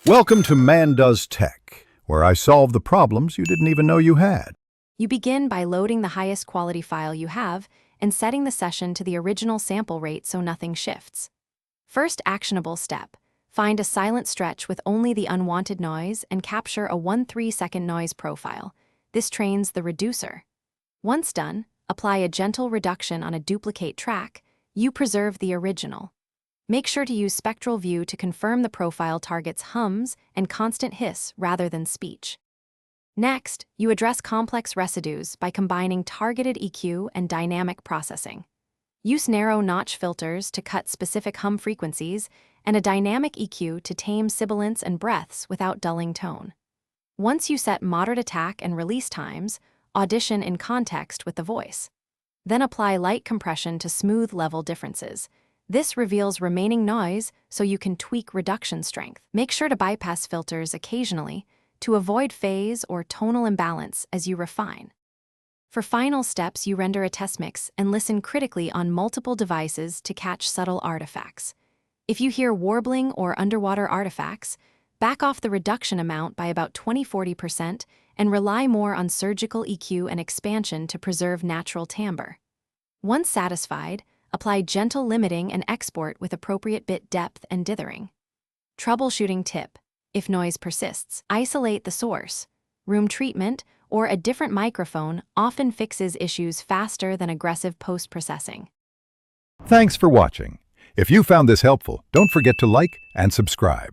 Welcome to Man Does Tech, where I solve the problems you didn't even know you had. You begin by loading the highest quality file you have and setting the session to the original sample rate so nothing shifts. First actionable step, find a silent stretch with only the unwanted noise and capture a 1-3-second noise profile. This trains the reducer. Once done, apply a gentle reduction on a duplicate track. You preserve the original. Make sure to use spectral view to confirm the profile targets hums and constant hiss rather than speech. Next, you address complex residues by combining targeted EQ and dynamic processing. Use narrow notch filters to cut specific hum frequencies and a dynamic EQ to tame sibilants and breaths without dulling tone. Once you set moderate attack and release times, audition in context with the voice. Then apply light compression to smooth level differences. This reveals remaining noise so you can tweak reduction strength. Make sure to bypass filters occasionally to avoid phase or tonal imbalance as you refine. For final steps, you render a test mix and listen critically on multiple devices to catch subtle artifacts. If you hear warbling or underwater artifacts, back off the reduction amount by about 20–40% and rely more on surgical EQ and expansion to preserve natural timbre. Once satisfied, apply gentle limiting and export with appropriate bit depth and dithering. Troubleshooting tip: if noise persists, isolate the source. Room treatment or a different microphone often fixes issues faster than aggressive post-processing. Thanks for watching. If you found this helpful, don't forget to like and subscribe.